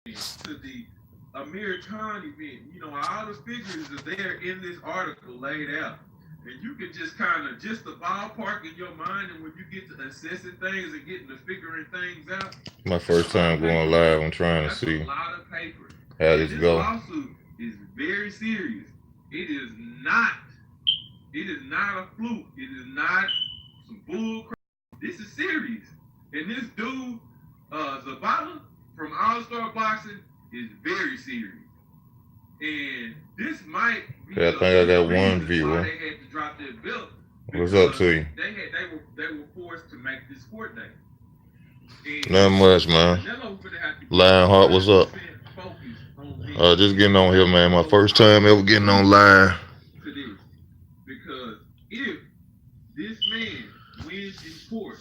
to the Amir Khan event. You know, all the figures are there in this article laid out. And you can just kind of just the ballpark in your mind, and when you get to assessing things and getting to figuring things out, My that's a first lot time of going paper, live. man. I'm trying to That's a see lot of paper. how And this this go. lawsuit is very serious. It is not. It is not a fluke. It is not some bull crap. This is serious. And this dude, Zavala from All Star Boxing, is very serious. And this might be Yeah, I a think I big got one reason why viewer. they had to drop their belt What's up because to you? they were forced to make this court date. And Not much, man. Canelo would have to get Lionheart, what's up? 100% focused on this Just getting and on here, really man. My go first all time the ever way getting on live. to this. Because if this man wins in court,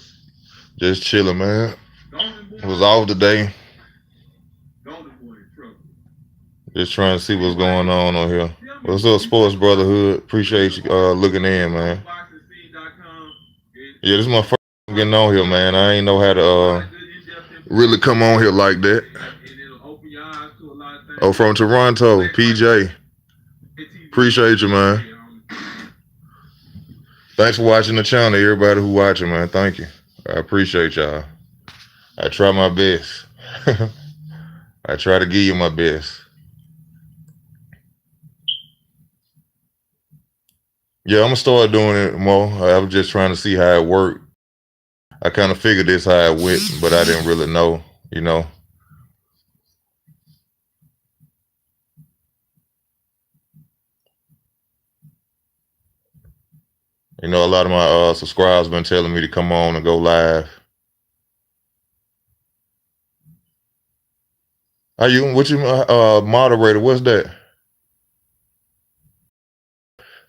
Just chilling, man. Golden Was Boy, off today. Golden Boy in trouble. Just trying to see what's going Anyway, on here. tell me What's what up, you Sports think about this. Brotherhood? You Appreciate can you watch looking this in, on man. boxing.com. Yeah, this is my first time getting on here, man. I ain't know how to A lot of good in-depth really information, come on here like that. and it'll open your eyes to a lot of Oh, things. from Toronto, PJ. Appreciate you, man. Thanks for watching the channel, everybody who watching, man. Thank you. I appreciate y'all. I try my best. I try to give you my best. Yeah, I'm gonna start doing it more. I was just trying to see how it worked. I kind of figured this how it went, but I didn't really know, you know. You know, a lot of my subscribers been telling me to come on and go live. Are you? What you moderator? What's that?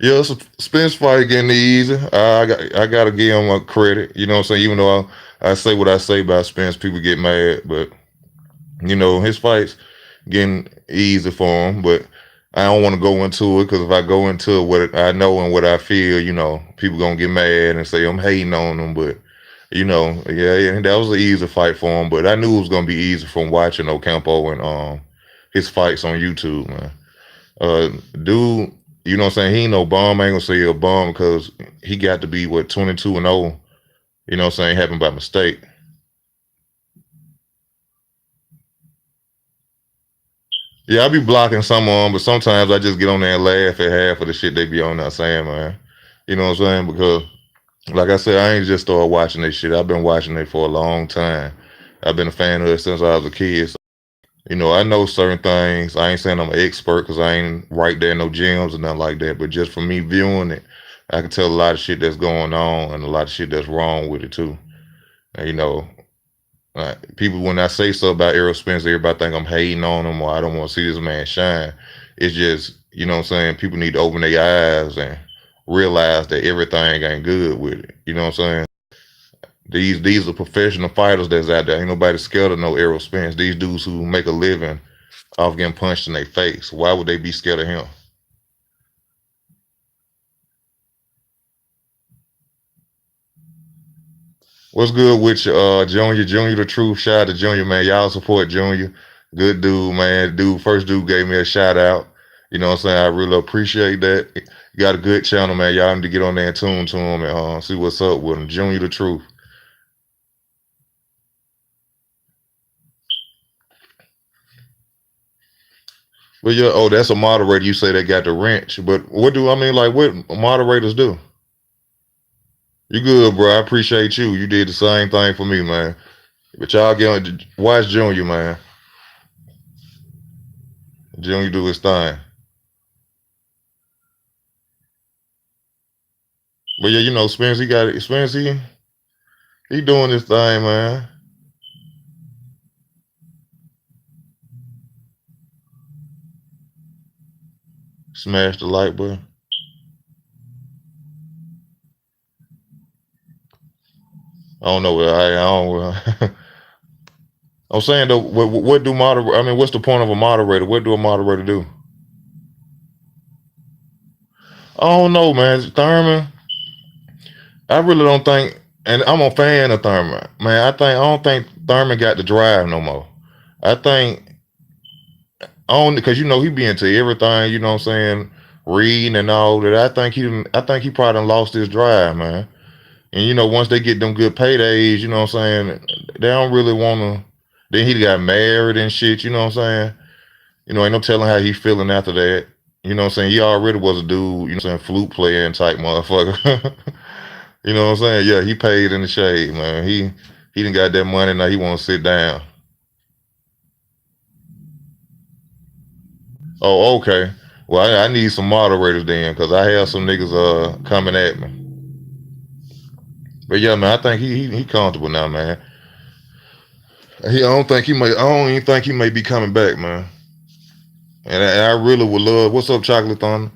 Yeah, it's a Spence fight getting easy. I gotta give him a credit. You know what I'm saying? Even though I say what I say about Spence, people get mad, but you know his fights getting easy for him. But I don't want to go into it because if I go into what I know and what I feel, you know, people gonna get mad and say I'm hating on him. But you know, yeah, that was an easy fight for him. But I knew it was gonna be easy from watching Ocampo and his fights on YouTube, man. Dude, you know what I'm saying? He ain't no bum. I ain't gonna say he a bum because he got to be what 22-0. You know what I'm saying? Happened by mistake. Yeah, I be blocking some on, but sometimes I just get on there and laugh at half of the shit they be on there saying, man. You know what I'm saying? Because, like I said, I ain't just started watching this shit. I've been watching it for a long time. I've been a fan of it since I was a kid. So, you know, I know certain things. I ain't saying I'm an expert because I ain't right there no gyms or nothing like that. But just for me viewing it, I can tell a lot of shit that's going on and a lot of shit that's wrong with it too. And, you know, people when I say stuff about Errol Spence, everybody think I'm hating on him or I don't want to see this man shine. It's just, you know what I'm saying, people need to open their eyes and realize that everything ain't good with it. You know what I'm saying? These are professional fighters that's out there. Ain't nobody scared of no Errol Spence. These dudes who make a living off getting punched in their face. Why would they be scared of him? What's good with you, Junior? Junior the truth. Shout out to Junior, man. Y'all support Junior. Good dude, man. First dude gave me a shout out. You know what I'm saying? I really appreciate that. You got a good channel, man. Y'all need to get on there and tune to him and see what's up with him. Junior the truth. But yeah, oh, that's a moderator. You say they got the wrench. But what do I mean? Like, what moderators do? You good, bro. I appreciate you. You did the same thing for me, man. But y'all get on, watch Junior, man. Junior do his thing. But yeah, you know, Spence, he got it. Spence, he doing his thing, man. Smash the like button. I don't know. I don't. I'm saying though, what do moderator? I mean, what's the point of a moderator? What do a moderator do? I don't know, man. Thurman. I really don't think, and I'm a fan of Thurman. Man, I don't think Thurman got the drive no more. I think on because he be into everything. You know what I'm saying? Reading and all that. I think he probably done lost his drive, man. And once they get them good paydays, you know what I'm saying? They don't really want to. Then he got married and shit. You know what I'm saying? Ain't no telling how he feeling after that. You know what I'm saying? He already was a dude, what I'm saying, flute playing type motherfucker. You know what I'm saying? Yeah, he paid in the shade, man. He done got that money, now he wanna sit down. Oh, okay. Well, I need some moderators then, cause I have some niggas coming at me. But yeah, man, I think he comfortable now, man. I don't even think he may be coming back, man. And I really would love. What's up, Chocolate Thunder?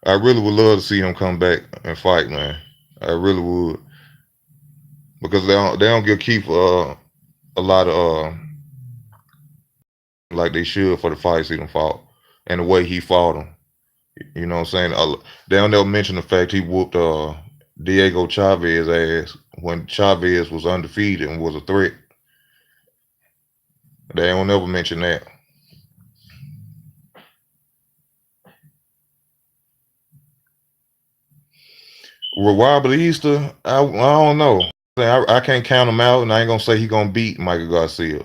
I really would love to see him come back and fight, man. I really would, because they don't give Keith a lot of like they should for the fights he done fought and the way he fought him. You know what I'm saying? They don't never mention the fact he whooped Diego Chavez ass when Chavez was undefeated and was a threat. They don't never mention that. Well, Robert Easter, I don't know. I can't count him out, and I ain't gonna say he gonna beat Michael Garcia.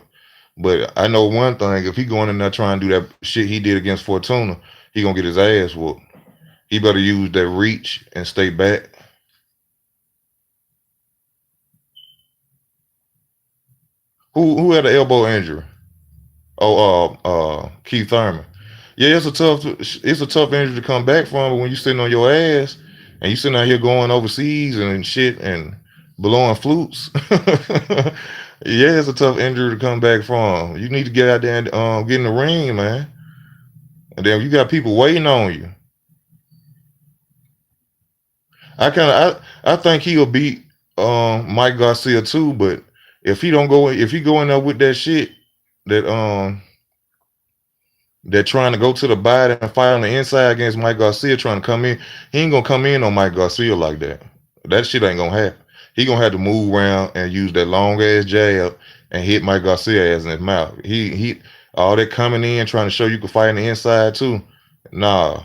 But I know one thing: if he going in there trying to do that shit he did against Fortuna, he gonna get his ass whooped. He better use that reach and stay back. Who had an elbow injury? Oh, Keith Thurman. Yeah, it's a tough injury to come back from. But when you sitting on your ass and you sitting out here going overseas and shit and blowing flutes, yeah, it's a tough injury to come back from. You need to get out there and get in the ring, man. And then you got people waiting on you. I think he'll beat Mike Garcia too, but if he go in there with that shit that they're trying to go to the body and fight on the inside against Mike Garcia trying to come in. He ain't gonna come in on Mike Garcia like that. That shit ain't gonna happen. He gonna have to move around and use that long ass jab and hit Mike Garcia ass in his mouth. He all that coming in trying to show you can fight on the inside too. Nah,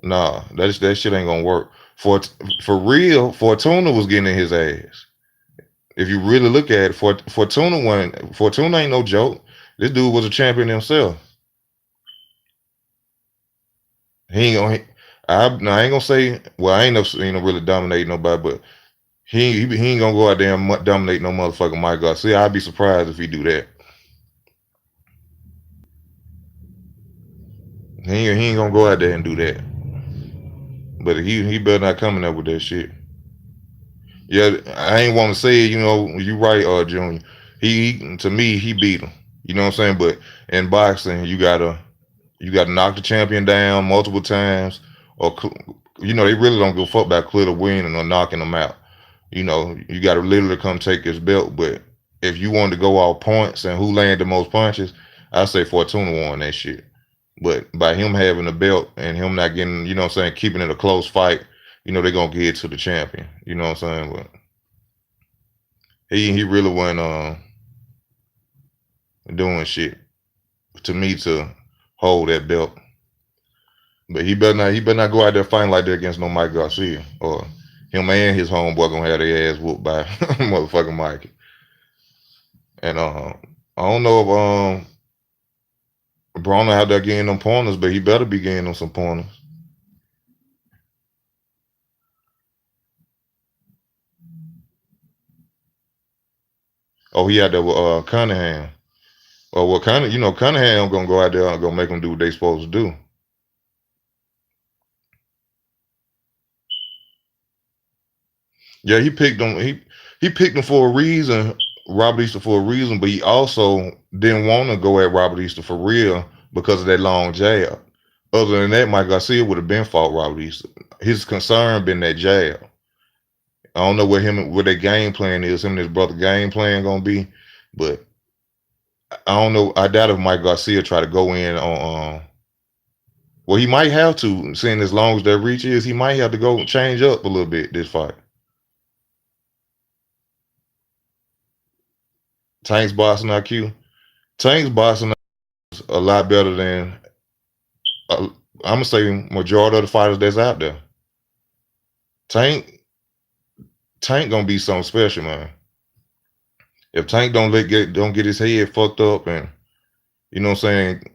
that shit ain't gonna work. For real, Fortuna was getting in his ass. If you really look at it, Fortuna ain't no joke. This dude was a champion himself. He ain't gonna. I ain't gonna say. Well, I ain't no really dominate nobody, but he ain't gonna go out there and dominate no motherfucking Mike Garcia. I'd be surprised if he do that. He ain't gonna go out there and do that. But he better not coming up with that shit. Yeah, I ain't want to say it, you right, Junior. To me he beat him. You know what I'm saying? But in boxing, you gotta knock the champion down multiple times, or they really don't give a fuck about clear the win or knocking them out. You got to literally come take his belt. But if you wanted to go all points and who landed the most punches, I say Fortuna won that shit. But by him having the belt and him not getting, what I'm saying, keeping it a close fight, they're gonna give it to the champion. You know what I'm saying? But he really wasn't doing shit to me to hold that belt. But he better not go out there fighting like that against no Mike Garcia, or him and his homeboy gonna have their ass whooped by motherfucking Mikey. And I don't know if Broner out there getting them pointers, but he better be getting them some pointers. Oh, he had that with Cunningham. Well, Cunningham gonna go out there and gonna make them do what they supposed to do. Yeah, he picked him for a reason, Robert Easter for a reason, but he also didn't want to go at Robert Easter for real because of that long jab. Other than that, Mike Garcia would have been fought Robert Easter. His concern been that jab. I don't know what their game plan is. Him and his brother game plan gonna be, but I don't know. I doubt if Mike Garcia try to go in on. Well, he might have to, seeing as long as their reach is, he might have to go change up a little bit this fight. Tank's boxing IQ. Tank's boxing a lot better than I'm gonna say majority of the fighters that's out there. Tank Tank gonna be something special, man. If Tank don't get his head fucked up and you know what I'm saying,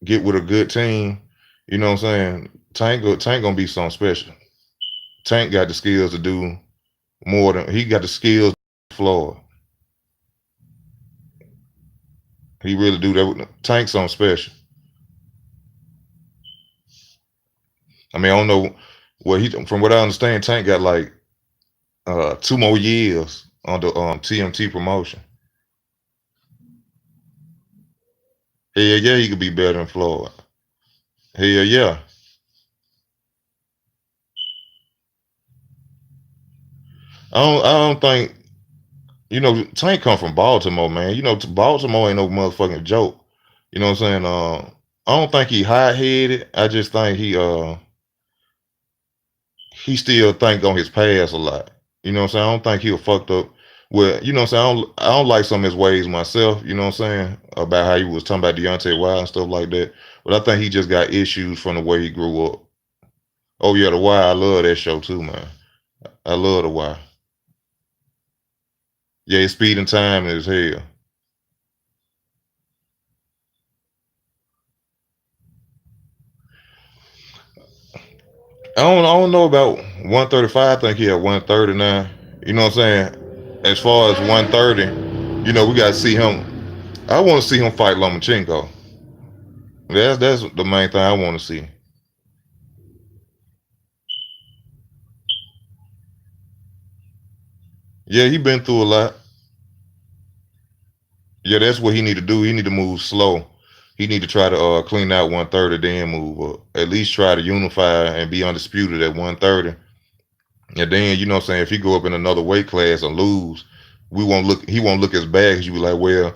get with a good team, you know what I'm saying, Tank gonna be something special. Tank got the skills to do more than he got the skills Floyd. He really do that with Tank something special. I mean, I don't know what he from what I understand, Tank got like 2 more years on the TMT promotion. Hell yeah, he could be better than Floyd. Hell yeah. I don't think Tank come from Baltimore, man. Baltimore ain't no motherfucking joke. You know what I'm saying? I don't think he hot headed. I just think he still think on his past a lot. You know what I'm saying? I don't think he'll fucked up. Well, you know what I'm saying? I don't like some of his ways myself, you know what I'm saying? About how he was talking about Deontay Wilder and stuff like that. But I think he just got issues from the way he grew up. Oh yeah, The Wire, I love that show too, man. I love The Wire. Yeah, his speed and time is hell. I don't know about 135. I think he at 139. You know what I'm saying? As far as 130, we gotta see him. I want to see him fight Lomachenko. That's the main thing I want to see. Yeah, he been through a lot. Yeah, that's what he need to do. He need to move slow. He need to try to clean out 130, then move up. At least try to unify and be undisputed at 130. And then you know what I'm saying, if he go up in another weight class and lose, we won't look. He won't look as bad because you be like, well,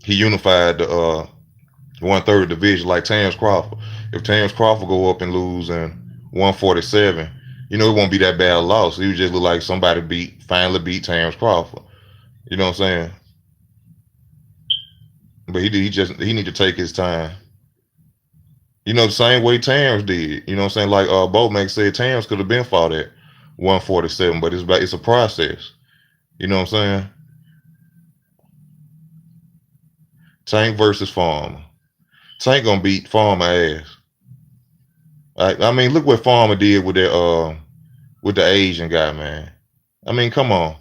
he unified the 130 division like Terence Crawford. If Terence Crawford go up and lose in 147, it won't be that bad a loss. He would just look like somebody finally beat Terence Crawford. You know what I'm saying? But he need to take his time. The same way Terence did. You know what I'm saying? Like Bomac said, Terence could have been fought at 147, but it's a process. You know what I'm saying? Tank versus Farmer. Tank gonna beat Farmer ass. I mean, look what Farmer did with the Asian guy, man. I mean, come on.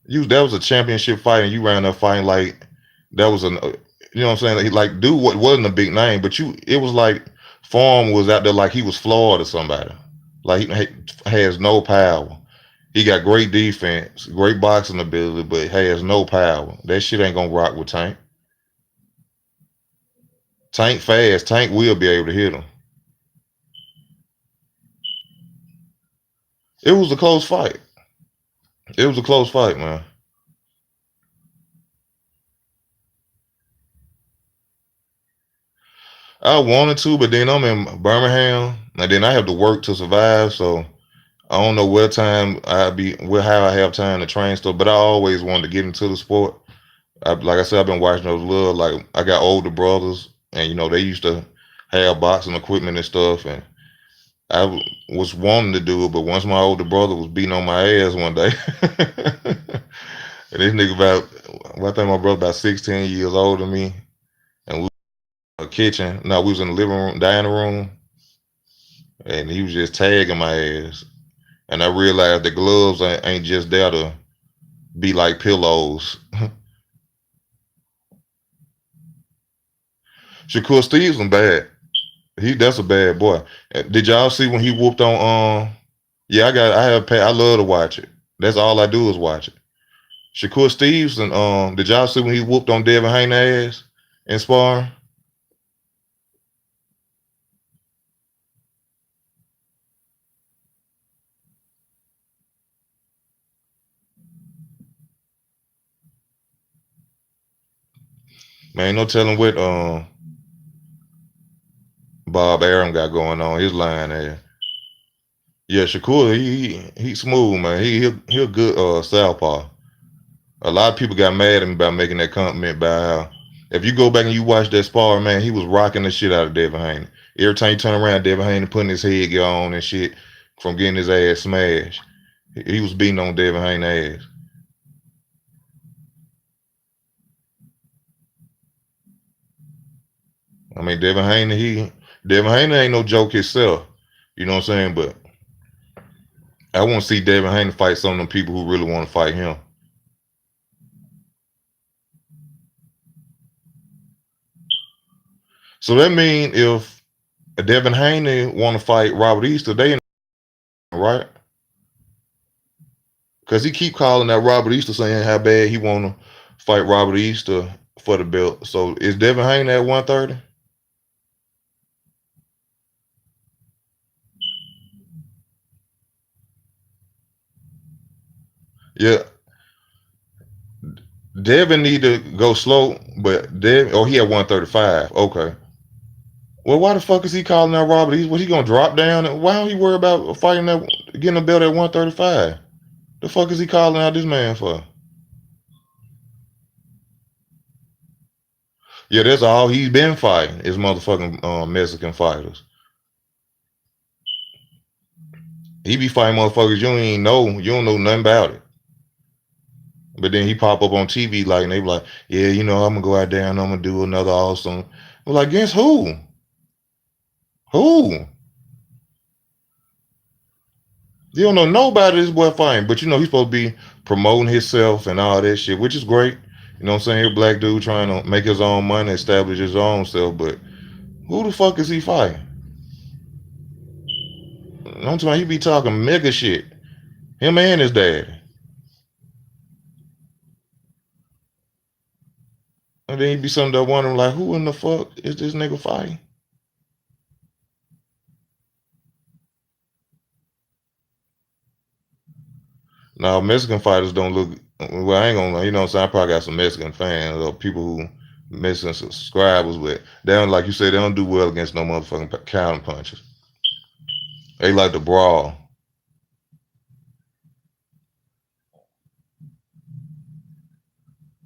That was a championship fight, and you ran up fighting like that was you know what I'm saying? Like, dude, what wasn't a big name, but it was like Farmer was out there like he was flawed or somebody. Like he has no power. He got great defense, great boxing ability, but has no power. That shit ain't gonna rock with Tank. Tank fast. Tank will be able to hit him. It was a close fight. It was a close fight, man. I wanted to, but then I'm in Birmingham, and then I have to work to survive. So I don't know what time how I have time to train stuff. But I always wanted to get into the sport. Like I said, I've been watching those little, like I got older brothers, and they used to have boxing equipment and stuff, and was wanting to do it, but once my older brother was beating on my ass one day, and this nigga I think my brother about 16 years older than me, and we were in the kitchen. No, we was in the living room, dining room, and he was just tagging my ass. And I realized the gloves ain't just there to be like pillows. Shakur Stevenson bad. That's a bad boy. Did y'all see when he whooped on yeah, I love to watch it. That's all I do is watch it. Shakur Stevenson, did y'all see when he whooped on Devin Haney ass in sparring? Man, ain't no telling what Bob Arum got going on his line there. Yeah, Shakur, he smooth, man. He a good southpaw. A lot of people got mad at me about making that compliment about how If you go back and you watch that spar, man, he was rocking the shit out of Devin Haney. Every time you turn around, Devin Haney putting his head on and shit from getting his ass smashed. He was beating on Devin Haney's ass. I mean, Devin Haney ain't no joke himself. You know what I'm saying? But I want to see Devin Haney fight some of them people who really want to fight him. So that means if Devin Haney want to fight Robert Easter, they right? Because he keep calling that Robert Easter saying how bad he want to fight Robert Easter for the belt. So is Devin Haney at 130? Yeah, Devin need to go slow, but Devin, oh, he at 135. Okay. Well, why the fuck is he calling out Robert Easter? Was he gonna drop down? Why don't he worry about fighting that, getting a belt at 135? The fuck is he calling out this man for? Yeah, that's all he's been fighting is motherfucking Mexican fighters. He be fighting motherfuckers you don't know nothing about it. But then he pop up on TV like, and they be like, yeah, you know, I'm gonna go out there and I'm gonna do another awesome. I'm like, against who? Who? You don't know nobody this boy fighting, but you know he's supposed to be promoting himself and all that shit, which is great. You know what I'm saying? Here, black dude trying to make his own money, establish his own self, but who the fuck is he fighting? I'm talking about he be talking mega shit. Him and his daddy. And then he be something that wondering like, who in the fuck is this nigga fighting? Now Mexican fighters don't look well. I ain't gonna, you know what I'm saying? I probably got some Mexican fans or people who Mexican subscribers, but they don't, like you said, they don't do well against no motherfucking counter punches. They like to brawl.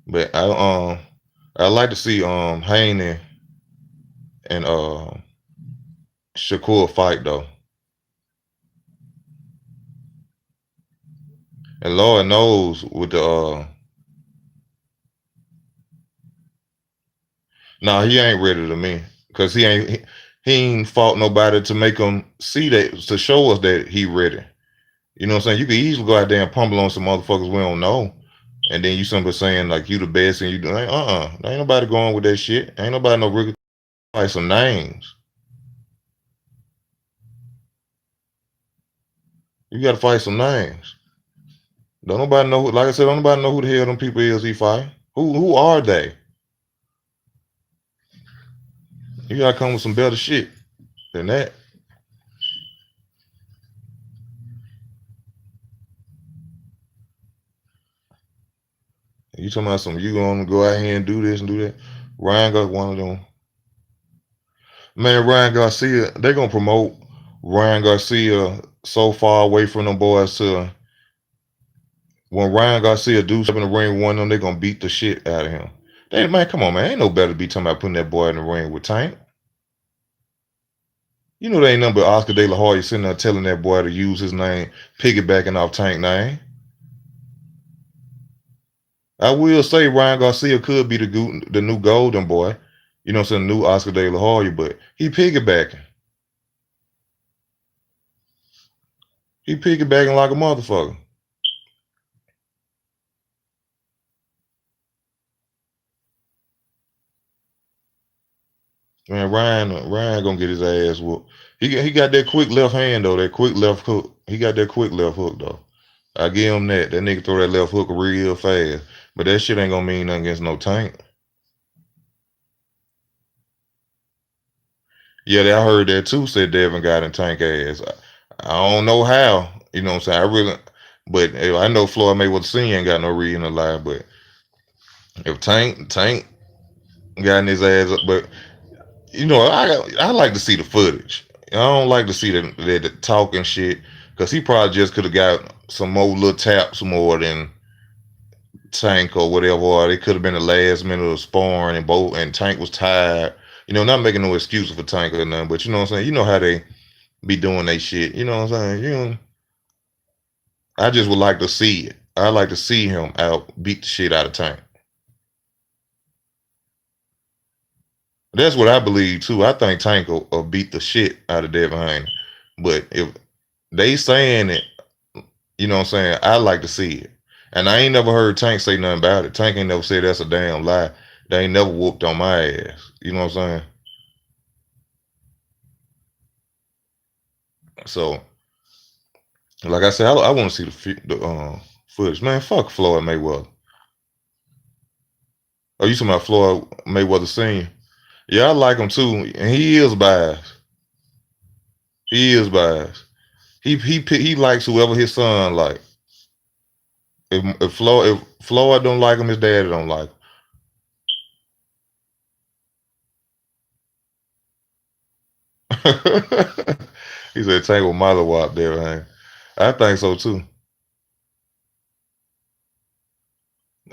But I like to see Haney and Shakur fight though. And Lord knows with the nah, he ain't ready to me. Cause he ain't fought nobody to make him see that, to show us that he ready. You know what I'm saying? You could easily go out there and pummel on some motherfuckers we don't know. And then you somebody saying like you the best and you do like, there ain't nobody going with that shit. Ain't nobody no rookie fight some names. You gotta fight some names. Don't nobody know, like I said, don't nobody know who the hell them people is he fighting. Who are they? You gotta come with some better shit than that. You talking about some, you gonna go out here and do this and do that. Ryan got one of them. Man, Ryan Garcia, they gonna promote Ryan Garcia so far away from them boys to when Ryan Garcia do step in the ring with one of them, they gonna beat the shit out of him. They, man, come on, man. Ain't no better to be talking about putting that boy in the ring with Tank. You know they ain't nothing but Oscar De La Hoya sitting there telling that boy to use his name, piggybacking off Tank name. I will say Ryan Garcia could be the new golden boy. You know what I'm saying? New Oscar De La Hoya, but he piggybacking. He piggybacking like a motherfucker. Man, Ryan gonna get his ass whooped. He got that quick left hand though, that quick left hook. He got that quick left hook though. I give him that. That nigga throw that left hook real fast. But that shit ain't gonna mean nothing against no Tank. Yeah, I heard that too. Said Devin got in Tank ass. I don't know how. You know what I'm saying? I really, but I know Floyd Mayweather Senior ain't got no reason to lie. But if Tank got in his ass, but you know, I like to see the footage. I don't like to see the talking shit because he probably just could have got some more little taps more than Tank or whatever, or it could have been the last minute of sparring and both and Tank was tired. You know, not making no excuses for Tank or nothing, but you know what I'm saying? You know how they be doing they shit. You know what I'm saying? You know, I just would like to see it. I like to see him out beat the shit out of Tank. That's what I believe too. I think Tank will beat the shit out of Devin Haney. But if they saying it, you know what I'm saying, I like to see it. And I ain't never heard Tank say nothing about it. Tank ain't never said that's a damn lie. They ain't never whooped on my ass. You know what I'm saying? So, like I said, I want to see the footage. Man, fuck Floyd Mayweather. Oh, you talking about Floyd Mayweather Sr.? Yeah, I like him too. And he is biased. He is biased. He likes whoever his son like. If Floyd don't like him, his daddy don't like him. He said Tank with mother wop there, man. I think so too.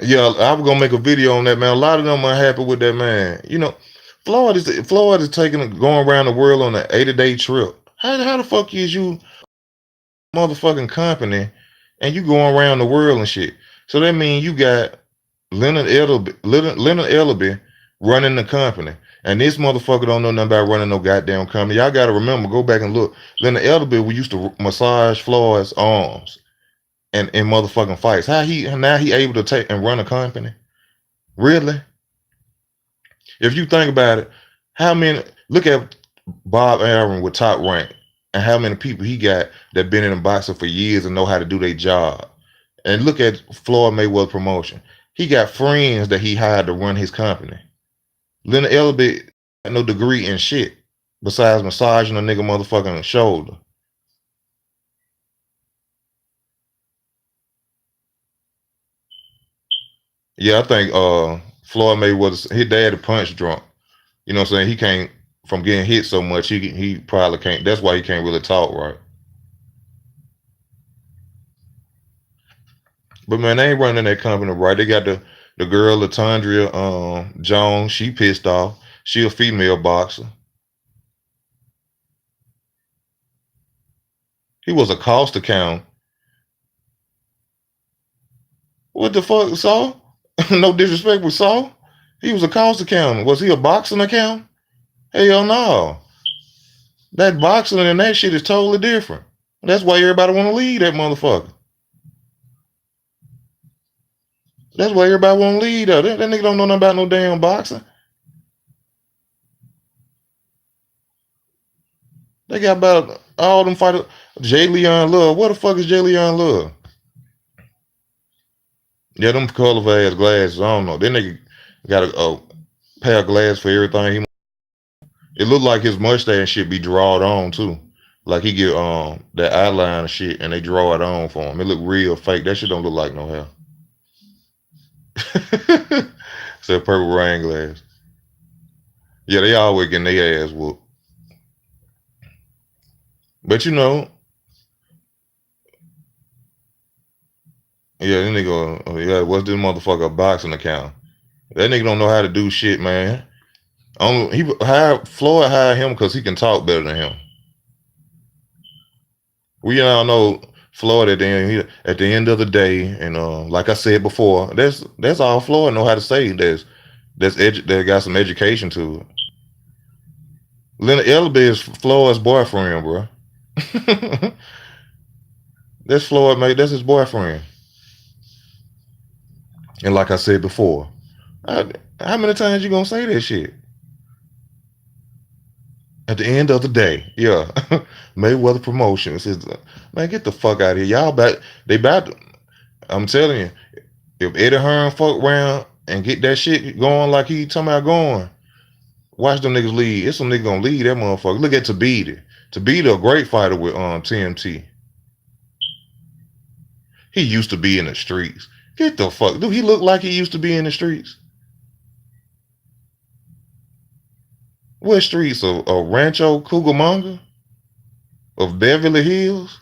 Yeah, I was gonna make a video on that, man. A lot of them are happy with that, man. You know, Floyd is going around the world on an 80-day trip. How the fuck is you motherfucking company and you going around the world and shit? So that means you got Leonard Ellerby running the company. And this motherfucker don't know nothing about running no goddamn company. Y'all gotta remember, go back and look. Leonard Ellerby, we used to massage Floyd's arms and in motherfucking fights. How he now he able to take and run a company? Really? If you think about it, how many look at Bob Arum with Top Rank and how many people he got that been in boxing for years and know how to do their job. And look at Floyd Mayweather promotion. He got friends that he hired to run his company. Leonard Ellerby had no degree in shit besides massaging a nigga motherfucking shoulder. Yeah, I think Floyd Mayweather, his daddy punch drunk. You know what I'm saying? He can't from getting hit so much. He probably can't. That's why he can't really talk right. But man, they ain't running that company right. They got the girl Latondria Jones. She pissed off. She a female boxer. He was a cost account. What the fuck, Saul? No disrespect with Saul. He was a cost accountant. Was he a boxing account? Hell no. That boxing and that shit is totally different. That's why everybody want to leave that motherfucker. That's why everybody want to leave though. That nigga don't know nothing about no damn boxing. They got about all them fighters. J. Leon Love. What the fuck is J. Leon Love? Yeah, them color ass glasses. I don't know. That nigga got a pair of glasses for everything. It looked like his mustache should be drawn on too. Like he get that eyeliner and shit and they draw it on for him. It look real fake. That shit don't look like no hair. Said purple rain glass. Yeah, they always getting their ass whooped. But you know, yeah, that nigga, yeah, what's this motherfucker boxing account? That nigga don't know how to do shit, man. Only he hired Floyd hired him because he can talk better than him. We all know Floyd at the end of the day, and like I said before, that's all Floyd know how to say. That got some education to it. Leonard Ellerby is Floyd's boyfriend, bro. That's Floyd, mate. That's his boyfriend. And like I said before, how many times you gonna say that shit? At the end of the day, yeah. Mayweather Promotions is man, get the fuck out of here. Y'all back they about to, I'm telling you, if Eddie Hearn fuck around and get that shit going like he talking about going, watch them niggas lead. It's some nigga gonna lead that motherfucker. Look at Tabiti. Tabiti a great fighter with TMT. He used to be in the streets. Get the fuck. Do he look like he used to be in the streets? What streets? Of Rancho Cucamonga? Of Beverly Hills?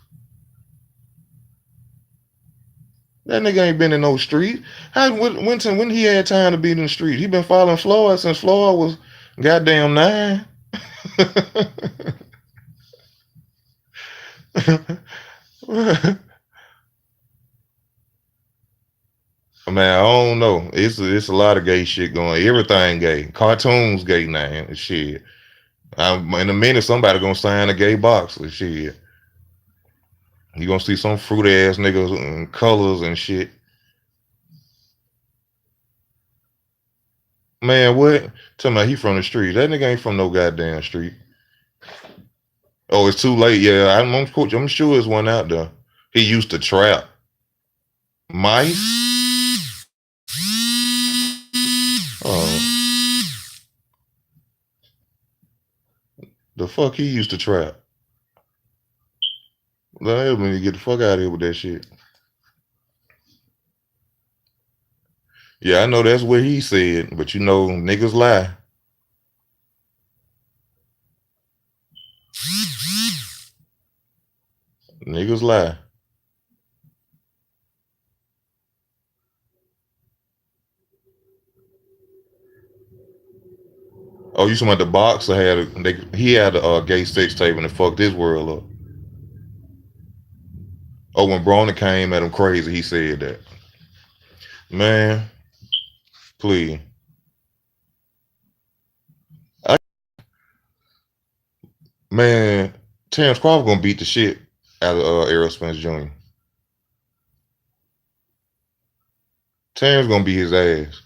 That nigga ain't been in no street. How when he had time to be in the street? He been following Floyd since Floyd was goddamn 9. Man, I don't know. It's a lot of gay shit going. Everything gay. Cartoons gay now and shit. In a minute, somebody gonna sign a gay box and shit. You gonna see some fruit ass niggas and colors and shit. Man, what? Tell me he from the street. That nigga ain't from no goddamn street. Oh, it's too late. Yeah, I'm sure there's one out there. He used to trap mice. Oh, the fuck he used to trap. Let me get the fuck out of here with that shit. Yeah, I know that's what he said, but you know niggas lie. Niggas lie. Oh, you talking about the boxer he had a gay sex tape and it fucked his world up. Oh, when Brona came at him crazy, he said that. Man, please. I, man, Terrence Crawford gonna beat the shit out of Errol Spence Jr. Terrence gonna beat his ass.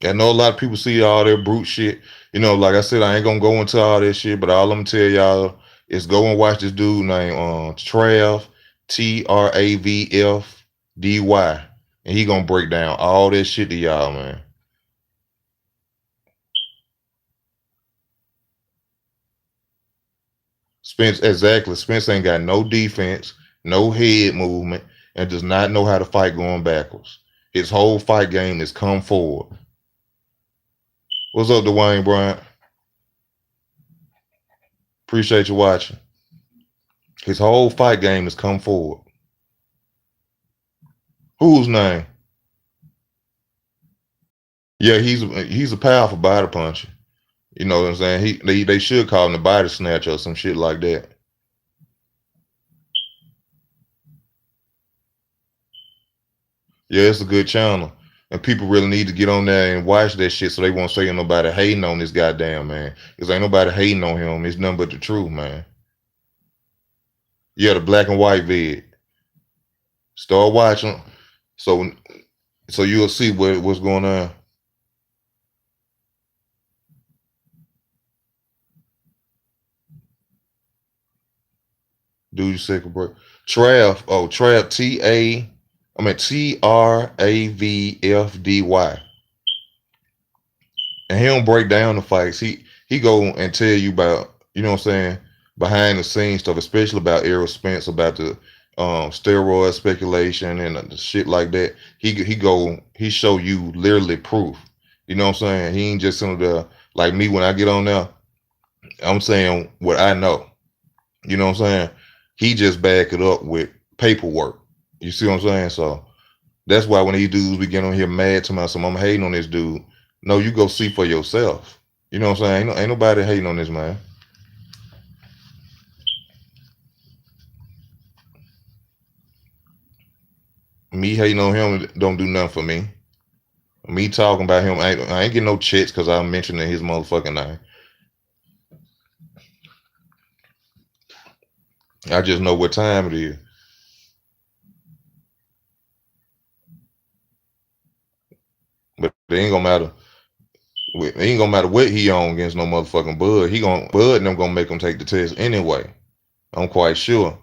I know a lot of people see all that brute shit. You know, like I said, I ain't gonna go into all that shit, but all I'm gonna tell y'all is go and watch this dude named Trav, Travfdy, and he gonna break down all that shit to y'all, man. Spence, exactly. Spence ain't got no defense, no head movement, and does not know how to fight going backwards. His whole fight game is come forward. What's up, Dwayne Bryant? Appreciate you watching. His whole fight game is come forward. Whose name? Yeah, he's a powerful body puncher. You know what I'm saying? They should call him the body snatcher or some shit like that. Yeah, it's a good channel. And people really need to get on there and watch that shit so they won't say nobody hating on this goddamn man. Because ain't nobody hating on him. It's nothing but the truth, man. Yeah, the black and white vid. Start watching. So you'll see what's going on. Do your second break. Trav, Travfdy. And he don't break down the fights. He go and tell you about, you know what I'm saying, behind the scenes stuff, especially about Errol Spence, about the steroid speculation and the shit like that. He show you literally proof. You know what I'm saying? He ain't just some of the like me when I get on there. I'm saying what I know. You know what I'm saying? He just back it up with paperwork. You see what I'm saying? So that's why when these dudes be getting on here mad to myself, I'm hating on this dude. No, you go see for yourself. You know what I'm saying? Ain't nobody hating on this man. Me hating on him don't do nothing for me. Me talking about him, I ain't getting no checks because I'm mentioning his motherfucking name. I just know what time it is. But it ain't gonna matter. It ain't gonna matter what he on against no motherfucking Bud. Bud and them gonna make him take the test anyway. I'm quite sure.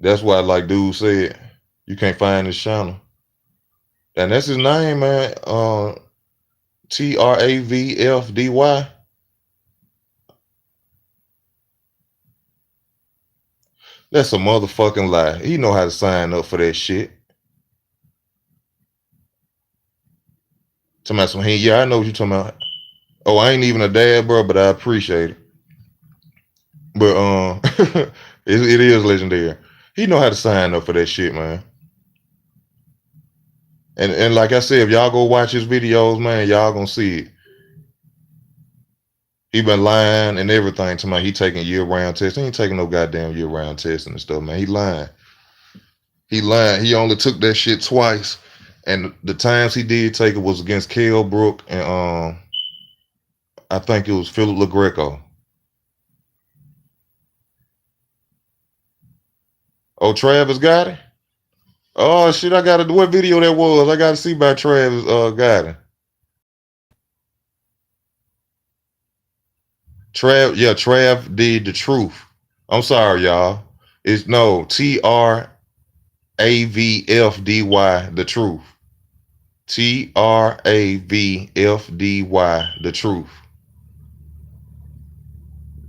That's why, like dude said, you can't find this channel. And that's his name, man. Travfdy. That's a motherfucking lie. He know how to sign up for that shit. Talking about some, yeah, I know what you're talking about. Oh, I ain't even a dad, bro, but I appreciate it. But it is legendary. He know how to sign up for that shit, man. And like I said, if y'all go watch his videos, man, y'all gonna see it. He been lying and everything to me. He taking year-round tests. He ain't taking no goddamn year-round testing and stuff, man. He lying. He lying. He only took that shit twice. And the times he did take it was against Kell Brook and I think it was Philip LaGreco. Oh, Travis got it? Oh shit, I gotta what video that was. I gotta see by Travis got it. Trav did the truth. I'm sorry, y'all. It's no TRAVFDY the truth. TRAVFDY the truth.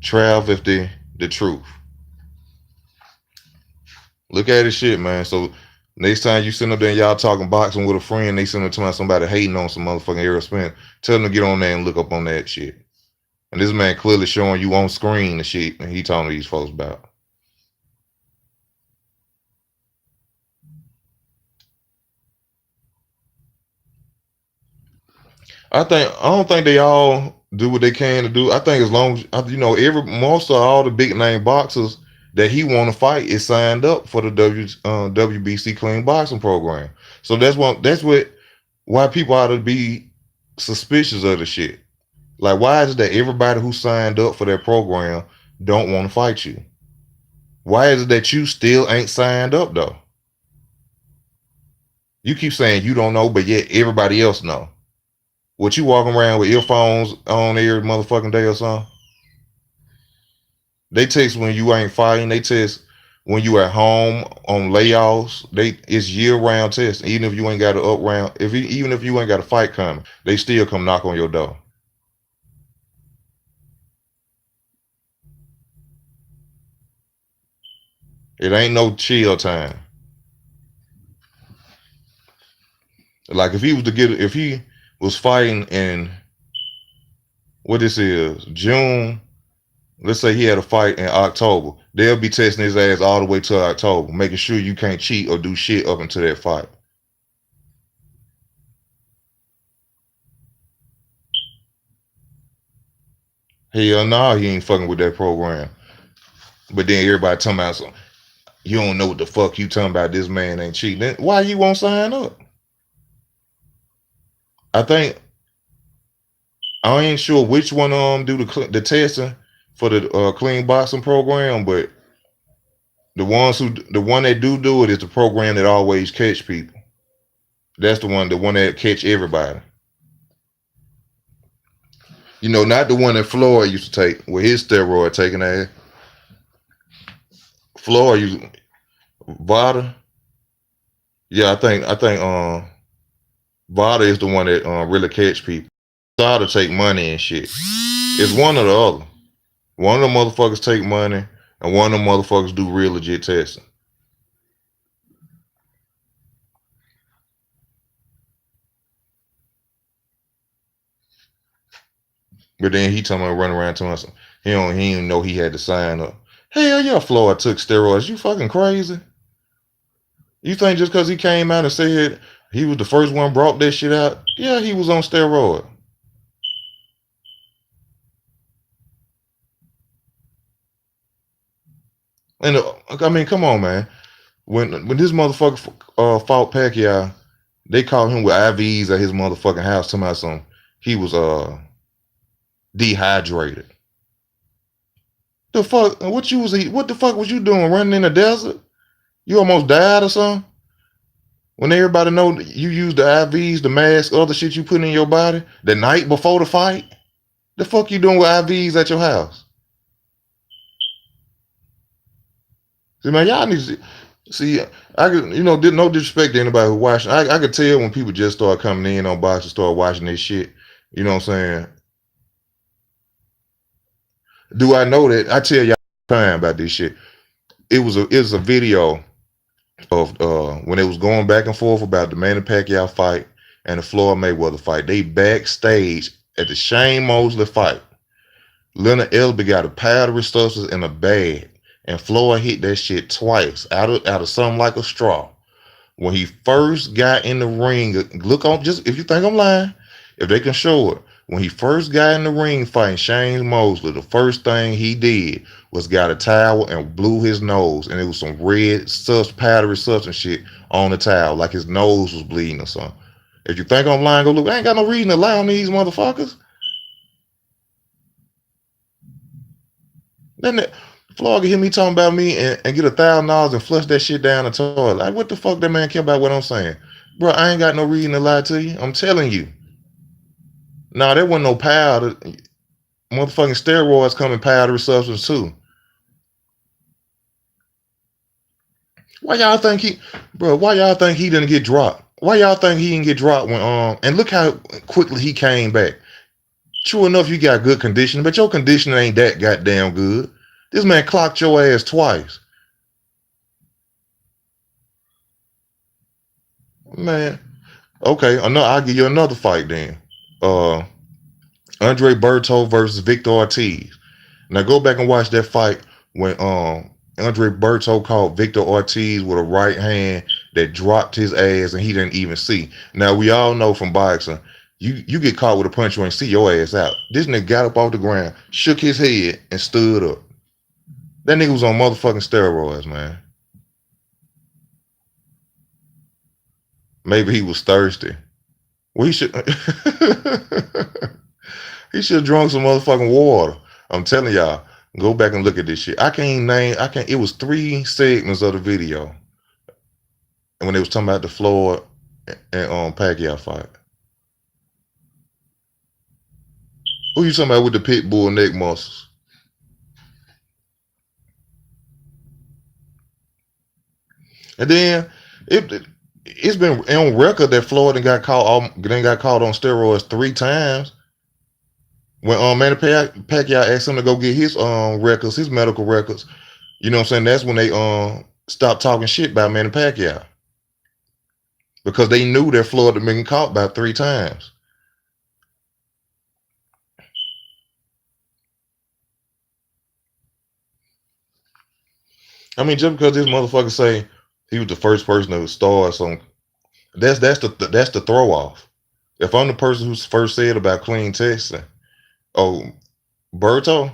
Trav the truth. Look at his shit, man. So next time you sitting up there and y'all talking boxing with a friend, they send it to somebody hating on some motherfucking Errol Spence. Tell them to get on there and look up on that shit. And this man clearly showing you on screen the shit and he talking to these folks about. I don't think they all do what they can to do. I think as long as most of all the big name boxers that he want to fight is signed up for the WBC clean boxing program. So that's why people ought to be suspicious of the shit. Like, why is it that everybody who signed up for that program don't want to fight you? Why is it that you still ain't signed up though? You keep saying you don't know, but yet everybody else know. What, you walking around with earphones on every motherfucking day or something? They text when you ain't fighting. They text when you at home on layoffs. It's year-round test. Even if you ain't got a up round, even if you ain't got a fight coming, they still come knock on your door. It ain't no chill time. Like if he was fighting in what this is, June, let's say he had a fight in October, they'll be testing his ass all the way to October, making sure you can't cheat or do shit up until that fight. Hell nah, he ain't fucking with that program. But then everybody talking about something. You don't know what the fuck you talking about. This man ain't cheating. Then why you won't sign up? I ain't sure which one do the testing for the clean boxing program, but the one that do it is the program that always catch people. That's the one that catch everybody. Not the one that Floyd used to take with his steroid taking ass. Floyd used Vada. Yeah, I think Vada is the one that really catch people. To take money and shit. It's one or the other. One of the motherfuckers take money, and one of the motherfuckers do real legit testing. But then he talking about running around to us. He didn't know he had to sign up. Hell yeah, Floyd took steroids. You fucking crazy? You think just because he came out and said he was the first one brought that shit out? Yeah, he was on steroid. And I mean, come on, man. When this motherfucker fought Pacquiao, they called him with IVs at his motherfucking house. Talking about some, he was dehydrated. The fuck? What the fuck was you doing? Running in the desert? You almost died or something? When everybody know you use the IVs, the mask, other shit you put in your body the night before the fight, the fuck you doing with IVs at your house? See, man, y'all need to see. I could, no disrespect to anybody who watching. I could tell when people just start coming in on boxing, start watching this shit. You know what I'm saying? Do I know that? I tell y'all time about this shit. It was a video of when it was going back and forth about the Manny Pacquiao fight and the Floyd Mayweather fight. They backstage at the Shane Mosley fight. Leonard Elby got a pile of resources in a bag, and Floyd hit that shit twice out of something like a straw. When he first got in the ring, look on, just if you think I'm lying, if they can show it. When he first got in the ring fighting Shane Mosley, the first thing he did was got a towel and blew his nose, and it was some red powdery substance shit on the towel, like his nose was bleeding or something. If you think I'm lying, go look. I ain't got no reason to lie on these motherfuckers. Then Floyd can hear me talking about me and get $1,000 and flush that shit down the toilet. Like, what the fuck that man care about what I'm saying? Bro, I ain't got no reason to lie to you. I'm telling you. Nah, there wasn't no powder. Motherfucking steroids come in powdery substance too. Why y'all think he didn't get dropped? Why y'all think he didn't get dropped when and look how quickly he came back. True enough, you got good conditioning, but your conditioning ain't that goddamn good. This man clocked your ass twice. Man. Okay, I'll give you another fight then. Uh Andre Berto versus Victor Ortiz. Now go back and watch that fight when Andre Berto caught Victor Ortiz with a right hand that dropped his ass and he didn't even see. Now we all know from boxing, you get caught with a punch, you ain't see your ass out. This nigga got up off the ground, shook his head, and stood up. That nigga was on motherfucking steroids, man. Maybe he was thirsty. Well, he should he should have drunk some motherfucking water. I'm telling y'all, go back and look at this shit. It was 3 segments of the video. And when they was talking about the Floyd and Pacquiao fight. Who you talking about with the pit bull neck muscles? And then it's been on record that Floyd got caught on steroids 3 times. When Manny Pacquiao asked him to go get his records, his medical records, you know what I'm saying? That's when they stopped talking shit about Manny Pacquiao. Because they knew that Floyd had been caught about 3 times. I mean, just because this motherfucker say he was the first person to start something, that's the throw off. If I'm the person who's first said about clean testing, oh, Berto.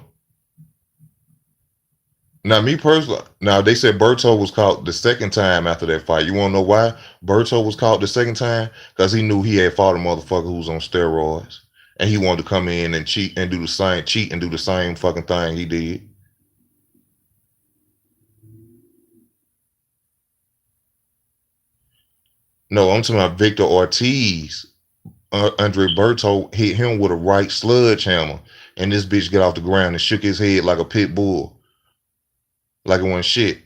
Now, me personally, now they said Berto was caught the second time after that fight. You want to know why Berto was caught the second time? Because he knew he had fought a motherfucker who was on steroids, and he wanted to come in and cheat and do the same fucking thing he did. No, I'm talking about Victor Ortiz. Andre Berto hit him with a right sludge hammer, and this bitch got off the ground and shook his head like a pit bull, like it wasn't shit.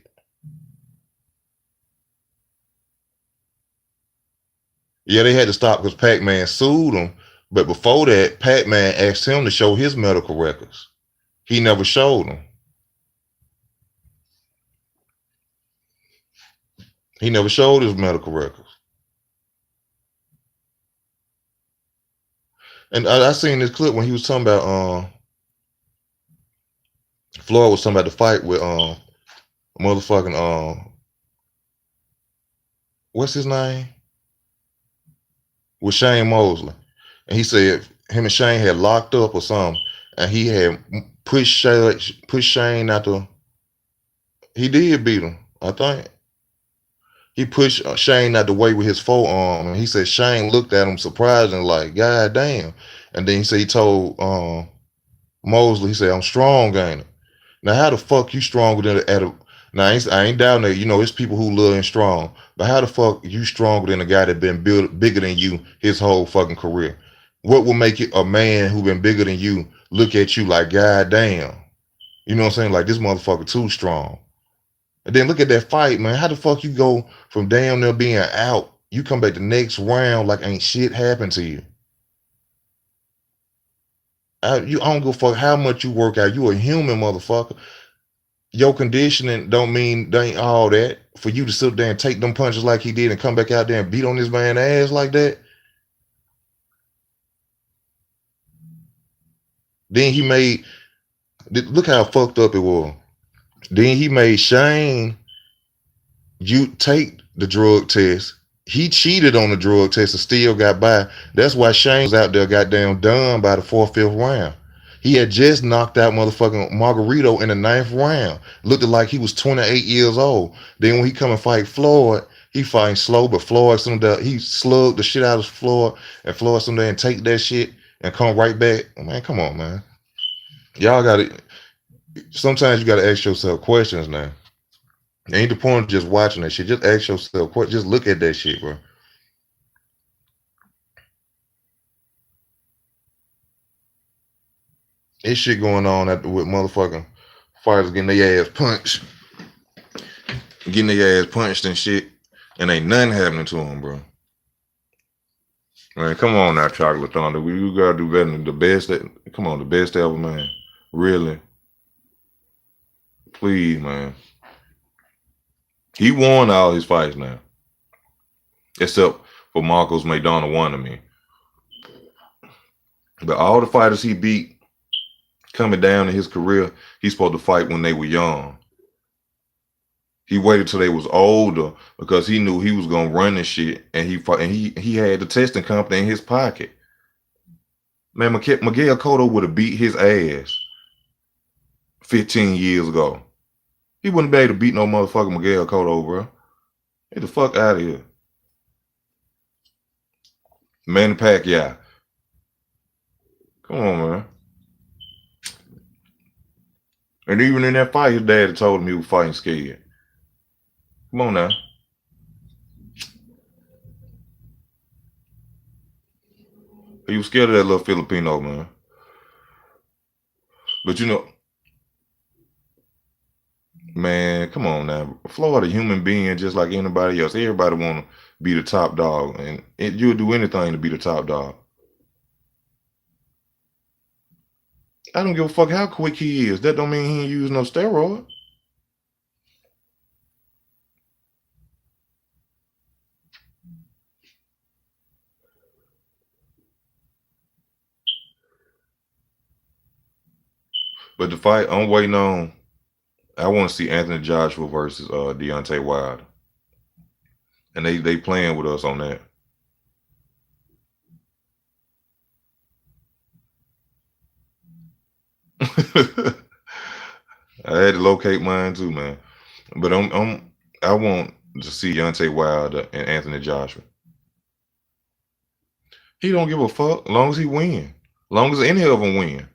Yeah, they had to stop because Pac-Man sued him. But before that, Pac-Man asked him to show his medical records. He never showed them. He never showed his medical records. And I seen this clip when he was talking about Floyd was talking about the fight with motherfucking what's his name? With Shane Mosley. And he said him and Shane had locked up or something, and he had pushed Shane out the. He did beat him, I think. He pushed Shane out the way with his forearm, and he said Shane looked at him surprised and like, God damn. And then he said he told Mosley, he said, I'm strong, ain't it? Now, how the fuck you stronger than now, I ain't down there. You know, it's people who live and strong. But how the fuck you stronger than a guy that been bigger than you his whole fucking career? What will make it a man who been bigger than you look at you like, God damn? You know what I'm saying? Like, this motherfucker too strong. And then look at that fight, man. How the fuck you go from damn near being out, you come back the next round like ain't shit happened to you? I don't give a fuck how much you work out. You a human, motherfucker. Your conditioning don't mean they ain't all that. For you to sit there and take them punches like he did and come back out there and beat on this man's ass like that. Then he made, look how fucked up it was. Then he made Shane you take the drug test. He cheated on the drug test and still got by. That's why Shane was out there goddamn done by the fourth, fifth round. He had just knocked out motherfucking Margarito in the ninth round. Looked like he was 28 years old. Then when he come and fight Floyd, he fighting slow, but Floyd he slugged the shit out of Floyd, and Floyd someday and take that shit and come right back. Man, come on, man. Y'all got to. Sometimes you got to ask yourself questions now. Ain't the point of just watching that shit. Just ask yourself, just look at that shit, bro. This shit going on with motherfucking fighters getting their ass punched, and shit, and ain't nothing happening to them, bro. Man, come on now, Chocolate Thunder. You gotta do better than the best. Come on, the best ever, man. Really, please, man. He won all his fights now, except for Marcos Maidana won to me. But all the fighters he beat coming down in his career, he's supposed to fight when they were young. He waited till they was older because he knew he was gonna run this shit, and he had the testing company in his pocket. Man, Miguel Cotto would have beat his ass 15 years ago. He wouldn't be able to beat no motherfucking Miguel Cotto, bro. Get the fuck out of here. Manny Pacquiao. Come on, man. And even in that fight, his daddy told him he was fighting scared. Come on now. He was scared of that little Filipino, man. But you know, man, come on now. Floyd a human being just like anybody else. Everybody want to be the top dog, and you'll do anything to be the top dog. I don't give a fuck how quick he is. That don't mean he ain't using no steroid. But the fight I'm waiting on, I want to see Anthony Joshua versus Deontay Wilder. And they playing with us on that. I had to locate mine too, man. But I want to see Deontay Wilder and Anthony Joshua. He don't give a fuck as long as he win. As long as any of them win.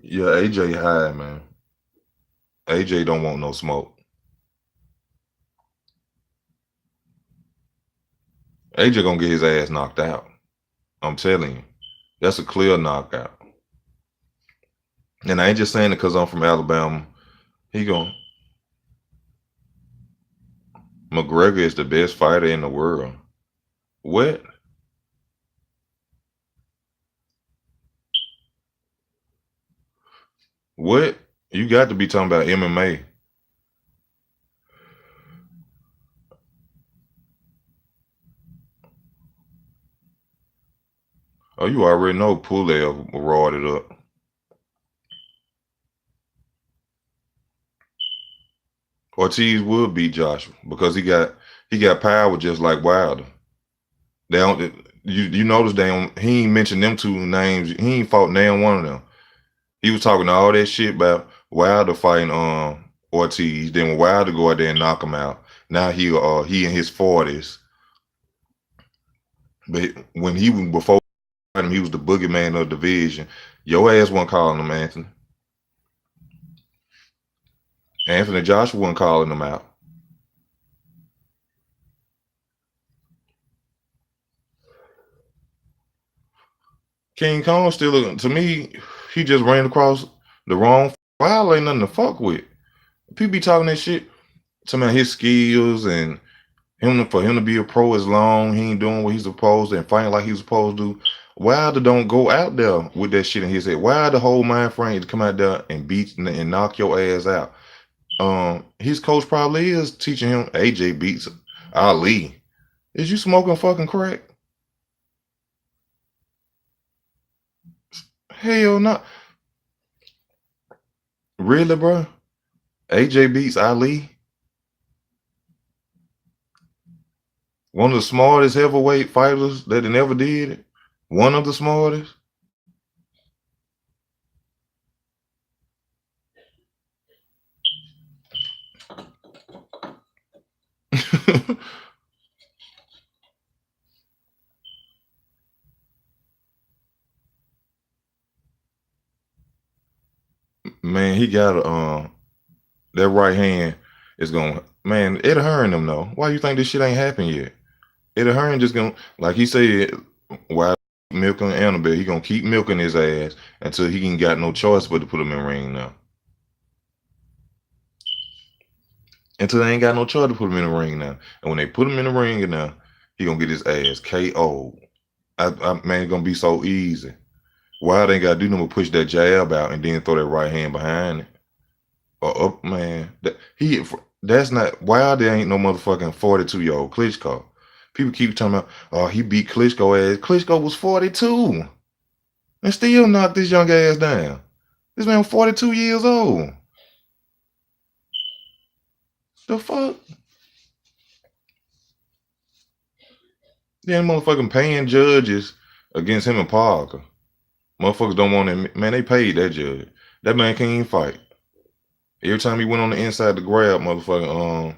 Yeah, AJ high, man. AJ don't want no smoke. AJ gonna get his ass knocked out. I'm telling you. That's a clear knockout. And I ain't just saying it because I'm from Alabama. He going McGregor is the best fighter in the world. What? What? You got to be talking about MMA. Oh, you already know Pulev roared it up. Ortiz would beat Joshua because he got power just like Wilder. They don't. You notice he ain't mentioned them two names. He ain't fought none one of them. He was talking all that shit about Wilder fighting Ortiz. Then when Wilder go out there and knock him out, now he in his 40s. But when before him, he was the boogeyman of the division. Your ass wasn't calling him Anthony. Anthony Joshua wasn't calling him out. King Kong still, to me, he just ran across the wrong file. Ain't nothing to fuck with. People be talking that shit, talking about his skills and for him to be a pro as long, he ain't doing what he's supposed to and fighting like he's supposed to. Wilder don't go out there with that shit in his head. Wilder whole mind frame to come out there and beat and knock your ass out. his coach probably is teaching him AJ beats Ali. Is you smoking fucking crack? Hell no. Really, bro? AJ beats Ali? One of the smartest heavyweight fighters that never did it. One of the smartest. Man, he got a that right hand is gonna man, it'll hurt him though. Why you think this shit ain't happened yet? It'll hurt him just gonna like he said why milking Annabelle, he gonna keep milking his ass until he ain't got no choice but to put him in the ring now. Until they ain't got no choice to put him in the ring now. And when they put him in the ring now, he gonna get his ass KO'd. Man, it's gonna be so easy. Wild ain't gotta do nothing but push that jab out and then throw that right hand behind it. Or up, man. That's not Wild. There ain't no motherfucking 42-year-old Klitschko. People keep talking about, oh, he beat Klitschko ass. Klitschko was 42 and still knocked this young ass down. This man 42 years old. The fuck? Then motherfucking paying judges against him and Parker. Motherfuckers don't want that. Man, they paid that judge. That man can't even fight. Every time he went on the inside to grab motherfucking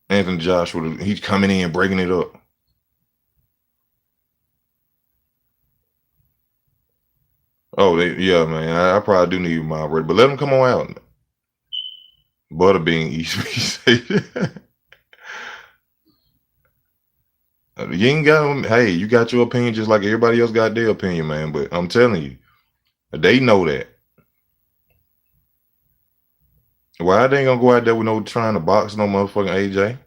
Anthony Joshua, he's coming in breaking it up. Oh, yeah, man. I probably do need my ready, but let him come on out. Butterbean East. You ain't got hey, you got your opinion just like everybody else got their opinion, man. But I'm telling you, they know that. Why they ain't gonna go out there with no trying to box no motherfucking AJ?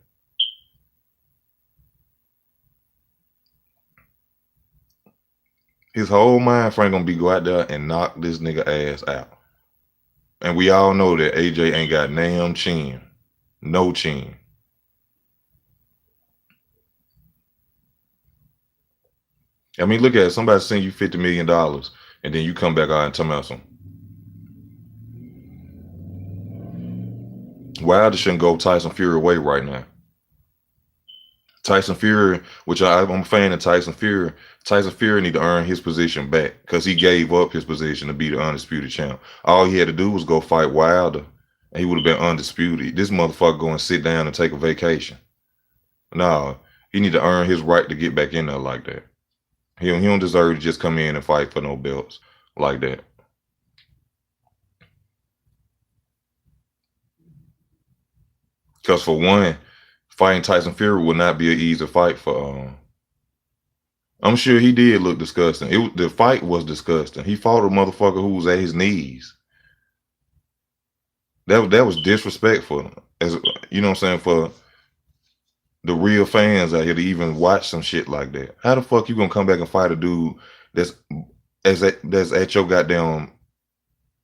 His whole mind frame gonna be go out there and knock this nigga ass out. And we all know that AJ ain't got damn chin. No chin. I mean, look at it. Somebody send you $50 million and then you come back out and tell me something. Wilder shouldn't go Tyson Fury away right now. Tyson Fury, which I'm a fan of Tyson Fury. Tyson Fury need to earn his position back because he gave up his position to be the undisputed champ. All he had to do was go fight Wilder, and he would have been undisputed. This motherfucker go and sit down and take a vacation. No, he need to earn his right to get back in there like that. He don't deserve to just come in and fight for no belts like that. Because for one, fighting Tyson Fury would not be an easy fight for. I'm sure he did look disgusting. The fight was disgusting. He fought a motherfucker who was at his knees. That was disrespectful. As you know what I'm saying, for the real fans out here to even watch some shit like that. How the fuck you gonna come back and fight a dude that's at your goddamn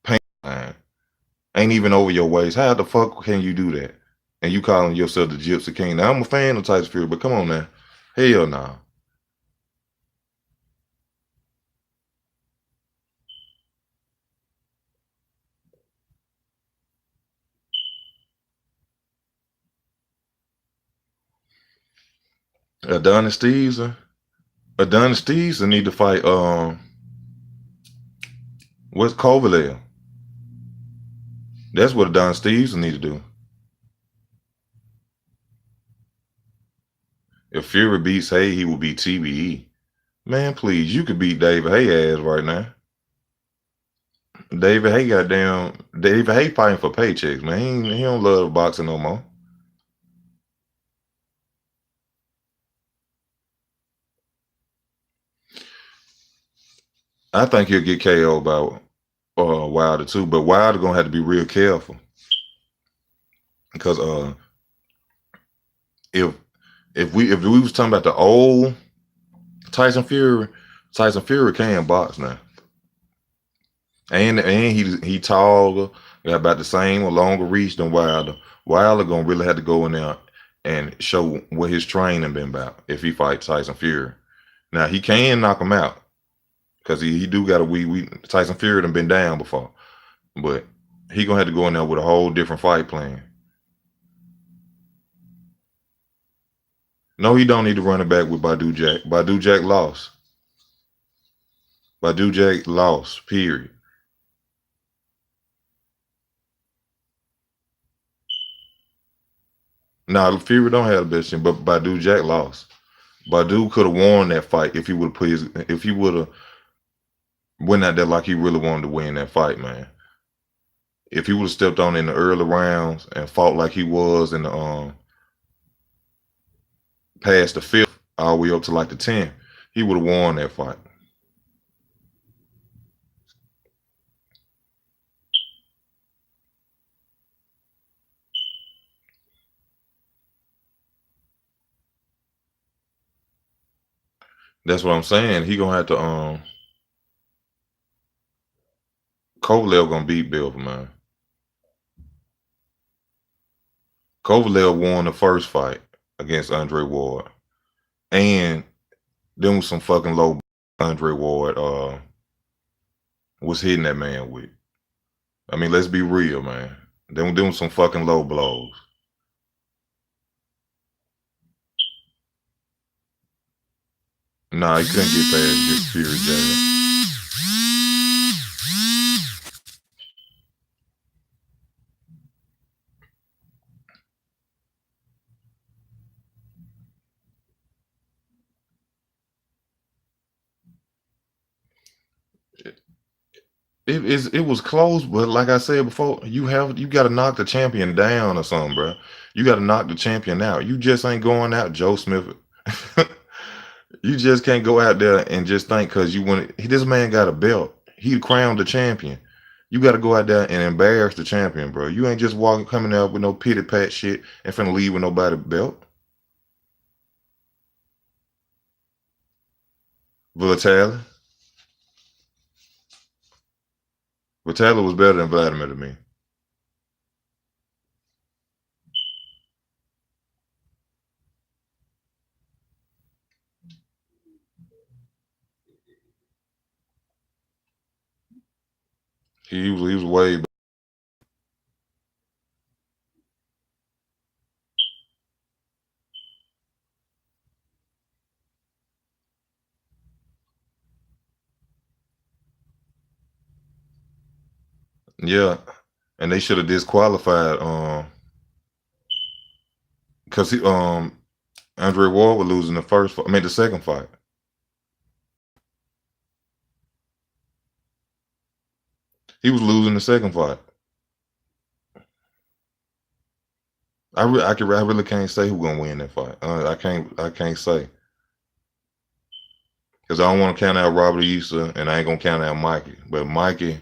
paint line? Ain't even over your waist. How the fuck can you do that? And you calling yourself the Gypsy King? Now I'm a fan of Tyson Fury, but come on now. Hell no. Adonis Stevenson need to fight what's Kovalev. That's what Adonis Stevenson need to do. If Fury beats Hay, he will beat TBE. Man, please, you could beat David Hay ass right now. David Hay fighting for paychecks, man. He don't love boxing no more. I think he'll get KO'd by Wilder too, but Wilder gonna have to be real careful because if we was talking about the old Tyson Fury can box now. And he taller, got about the same or longer reach than Wilder. Wilder gonna really have to go in there and show what his training been about if he fights Tyson Fury. Now he can knock him out because he do got a we Tyson Fury done been down before, but he gonna have to go in there with a whole different fight plan. No, he don't need to run it back with Badu Jack. Badu Jack lost. Badu Jack lost. Period. Now Fury don't have the best chin, but Badu Jack lost. Badu could have won that fight if he would have put his, if he would have went out there like he really wanted to win that fight, man. If he would have stepped on in the early rounds and fought like he was in the past the fifth all the way up to like the 10th, he would have won that fight. That's what I'm saying. He gonna have to Kovalev gonna beat Bill, man. Kovalev won the first fight against Andre Ward. And then was some fucking low Andre Ward was hitting that man with. I mean, let's be real, man. Them was some fucking low blows. Nah, he couldn't get past Fury jab. It was close, but like I said before, you got to knock the champion down or something, bro. You got to knock the champion out. You just ain't going out, Joe Smith. You just can't go out there and just think because you want it. This man got a belt. He crowned the champion. You got to go out there and embarrass the champion, bro. You ain't just walking coming out with no pity pat shit and finna leave with nobody belt. Vitaly. Vitaly was better than Vladimir to me. He was way better. Yeah. And they should have disqualified because he Andre Ward was losing the first fight. I mean the second fight. He was losing the second fight. I really can't say who's gonna win that fight. I can't say because I don't want to count out Robert Easter and I ain't gonna count out Mikey. But Mikey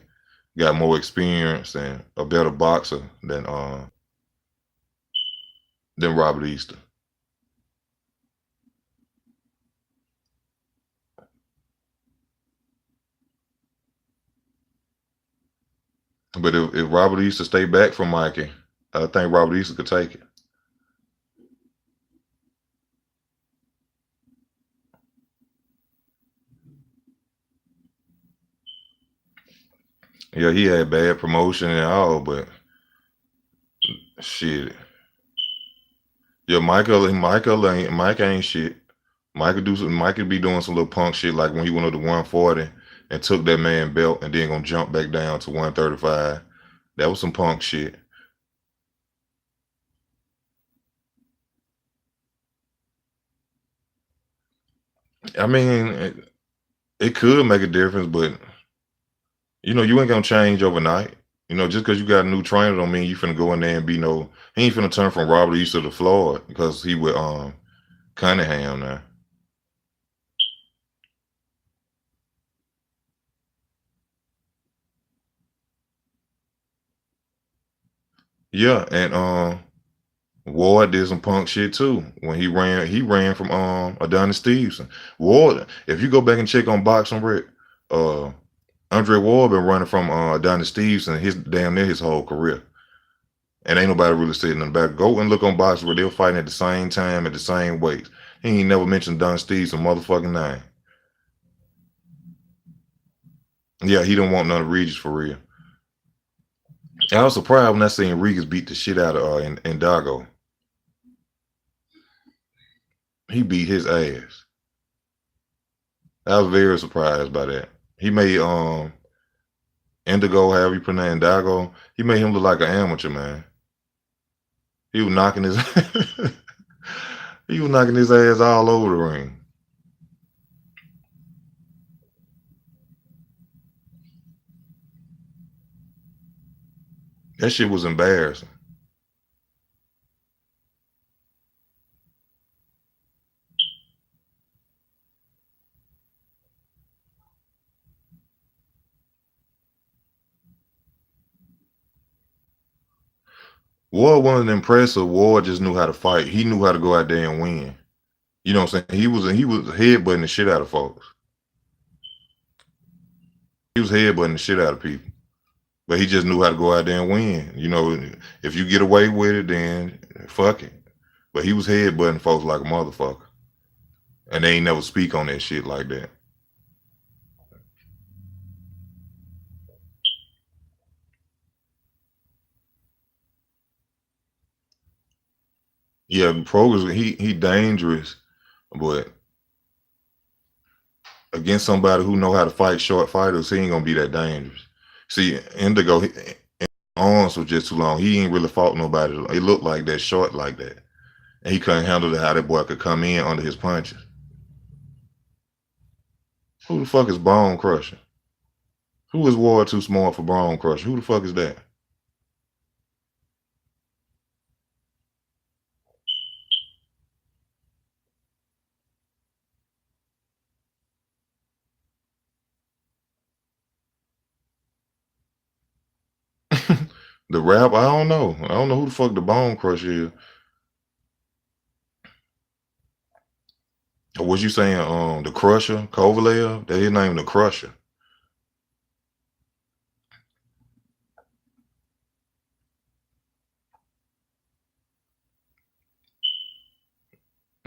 got more experience and a better boxer than Robert Easter. But if Robert Easter stay back from Mikey, I think Robert Easter could take it. Yeah, he had bad promotion and all, but shit. Yeah, Mike ain't shit. Mike could be doing some little punk shit like when he went up to 140 and took that man belt and then gonna jump back down to 135. That was some punk shit. I mean, it could make a difference, but you ain't gonna change overnight. Just because you got a new trainer don't mean you finna go in there and be no. He ain't finna turn from Robert Easter to Floyd because he with Cunningham now. Yeah, and Ward did some punk shit too when he ran from Adonis Stevenson. Ward, if you go back and check on Boxing Rick, uh Andre Ward been running from Donnie Stevenson his damn near his whole career. And ain't nobody really sitting in the back. Go and look on box where they're fighting at the same time at the same weight. He ain't never mentioned Don Stevenson motherfucking name. Yeah, he don't want none of Regis for real. I was surprised when I seen Regis beat the shit out of Dago. He beat his ass. I was very surprised by that. He made Indigo, however you pronounce Dago, he made him look like an amateur, man. He was knocking his he was knocking his ass all over the ring. That shit was embarrassing. Ward wasn't impressive. Ward just knew how to fight. He knew how to go out there and win. You know what I'm saying? He was headbutting the shit out of folks. He was headbutting the shit out of people. But he just knew how to go out there and win. You know, if you get away with it, then fuck it. But he was headbutting folks like a motherfucker. And they ain't never speak on that shit like that. Yeah, Progress, he dangerous, but against somebody who know how to fight short fighters, he ain't gonna be that dangerous. See, Indigo, arms was just too long. He ain't really fought nobody. It looked like that short like that. And he couldn't handle how that boy could come in under his punches. Who the fuck is Bone Crusher? Who is Ward too small for Bone Crusher? Who the fuck is that? The rap, I don't know. I don't know who the fuck the Bone Crusher is. Or was you saying the Crusher, Kovalev? That his name the Crusher.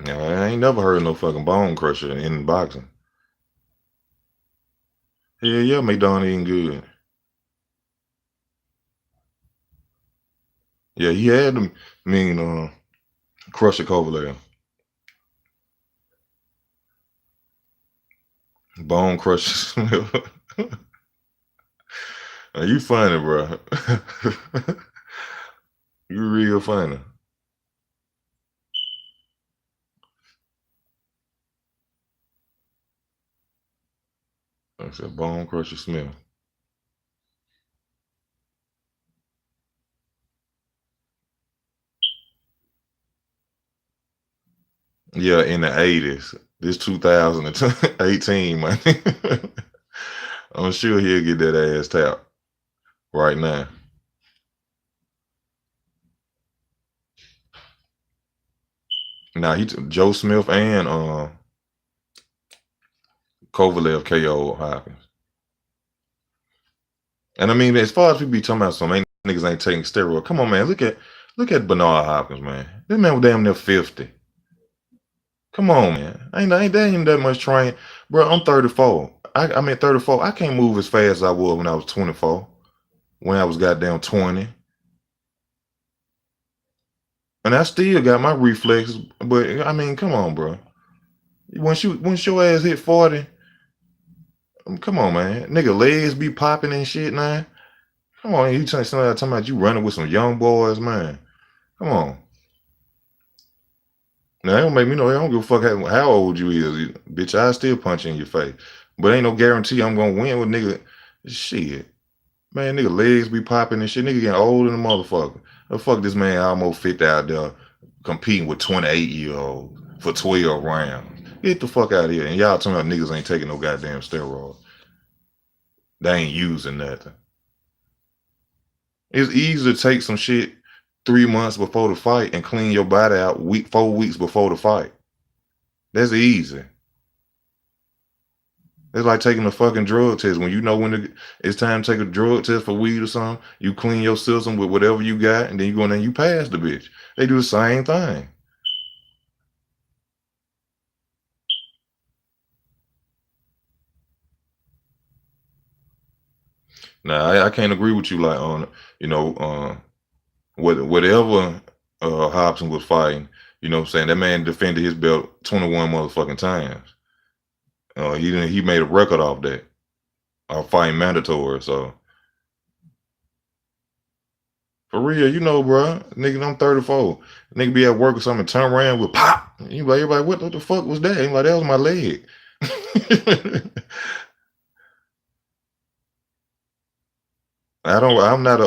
Yeah, I ain't never heard of no fucking Bone Crusher in boxing. Yeah, McDonald eating good. Yeah, he had them Crusher Kovalev. Bone Crusher. You funny, bro. You real funny. I said Bone Crusher Smith. Yeah, in the 80s. This 2018, man. I'm sure he'll get that ass tapped right now. Now he Joe Smith and Kovalev KO Hopkins. And I mean, as far as people be talking about some niggas ain't taking steroids. Come on, man. Look at Bernard Hopkins, man. This man was damn near 50. Come on, man. Ain't that much training. Bro, I'm 34. I mean 34. I can't move as fast as I was when I was 24. When I was goddamn 20. And I still got my reflexes, but I mean, come on, bro. Once your ass hit 40, come on, man. Nigga legs be popping and shit, man. Come on, you talking about you running with some young boys, man. Come on. Now, that don't make me know. I don't give a fuck how old you is. Bitch, I still punch in your face. But ain't no guarantee I'm going to win with nigga. Shit. Man, nigga legs be popping and shit. Nigga getting old in the motherfucker. The fuck this man almost 50 out there competing with 28-year-olds for 12 rounds. Get the fuck out of here. And y'all talking about niggas ain't taking no goddamn steroids. They ain't using nothing. It's easy to take some shit 3 months before the fight and clean your body out 4 weeks before the fight. That's easy. It's like taking a fucking drug test. When you know it's time to take a drug test for weed or something, you clean your system with whatever you got, and then you go in there and you pass the bitch. They do the same thing. Now I can't agree with you like on you know whatever Hobson was fighting. You know what I'm saying? That man defended his belt 21 motherfucking times. He made a record off that. Fighting mandatory. So for real, you know, bro, nigga, I'm 34. Nigga be at work or something, turn around with pop. You like, everybody, what the fuck was that? Like, that was my leg. I'm not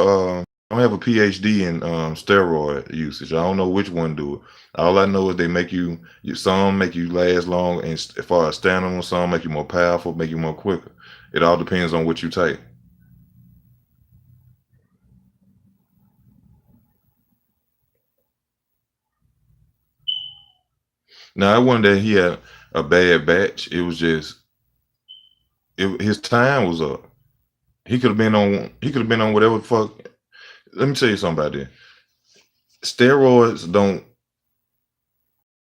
I don't have a PhD in steroid usage. I don't know which one do it. All I know is they make some make you last long, and as far as stamina, some make you more powerful, make you more quicker. It all depends on what you take. Now, it wasn't that he had a bad batch. It was just his time was up. He could have been on. He could have been on whatever the fuck. Let me tell you something about this. Steroids don't.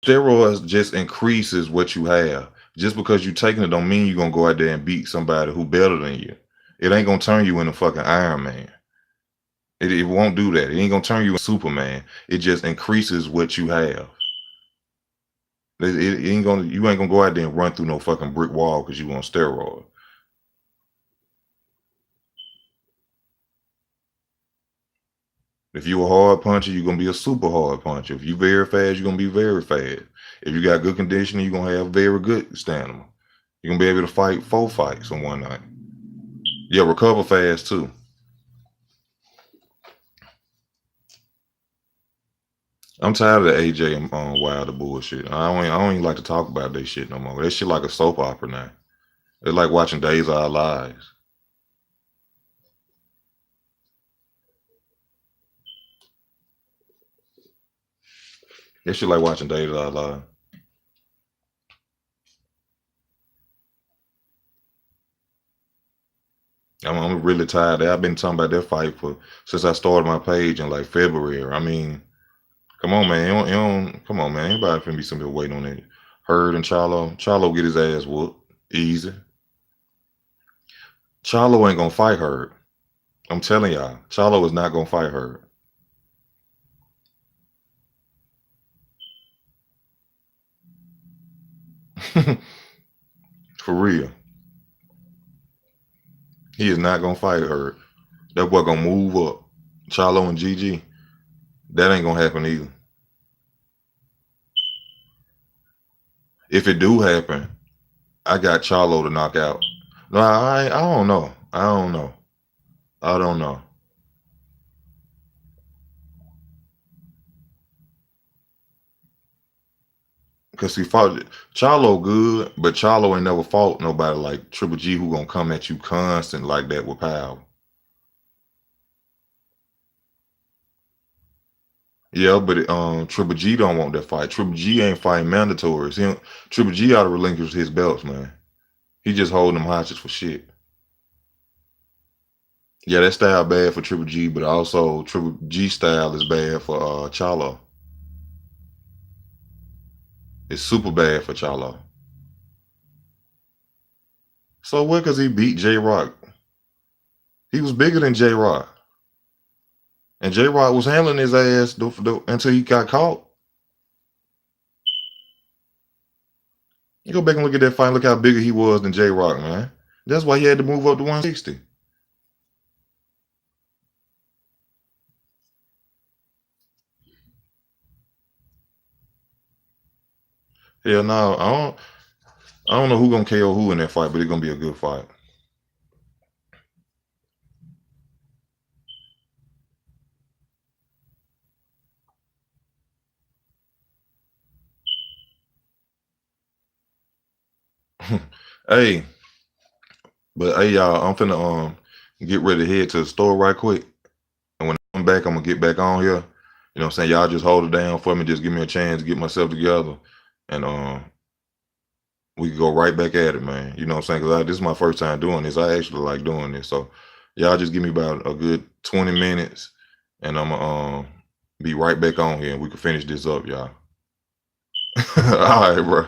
Steroids just increases what you have. Just because you taking it don't mean you're gonna go out there and beat somebody who better than you. It ain't gonna turn you into fucking Iron Man. It won't do that. It ain't gonna turn you into Superman. It just increases what you have. It ain't gonna. You ain't gonna go out there and run through no fucking brick wall because you on steroid. If you a hard puncher, you're gonna be a super hard puncher. If you very fast, you're gonna be very fast. If you got good conditioning, you're gonna have very good stamina. You're gonna be able to fight 4 fights in one night. Yeah, recover fast too. I'm tired of the AJ and Wilder bullshit. I don't even like to talk about that shit no more. That shit like a soap opera now. It's like watching Days of Our Lives. That shit like watching Days of Our Lives. I'm really tired. I've been talking about that fight since I started my page in like February. I mean, come on, man. Come on, man. Anybody finna be somebody waiting on it. Hurd and Charlo. Charlo get his ass whooped. Easy. Charlo ain't gonna fight Hurd. I'm telling y'all. Charlo is not gonna fight Hurd. For real. He is not gonna fight Hurd. That boy gonna move up. Charlo and GG. That ain't gonna happen either. If it do happen, I got Charlo to knock out. No, I don't know. I don't know. I don't know. Cause he fought Charlo good, but Charlo ain't never fought nobody like Triple G who gonna come at you constant like that with power. Yeah, but Triple G don't want that fight. Triple G ain't fighting mandatories. Triple G ought to relinquish his belts, man. He just holding them hostage for shit. Yeah, that style bad for Triple G, but also Triple G style is bad for Charlo. It's super bad for Charlo. So what? Cause he beat J Rock. He was bigger than J Rock, and J Rock was handling his ass until he got caught. You go back and look at that fight. Look how bigger he was than J Rock, man. That's why he had to move up to 160. Hell no, I don't know who gonna KO who in that fight, but it's gonna be a good fight. Hey, but hey y'all, I'm finna get ready to head to the store right quick. And when I'm back, I'm gonna get back on here. You know what I'm saying? Y'all just hold it down for me, just give me a chance to get myself together. And we could go right back at it, man. You know what I'm saying? Because this is my first time doing this. I actually like doing this. So y'all just give me about a good 20 minutes and I'm be right back on here and we can finish this up, y'all. All right, bro.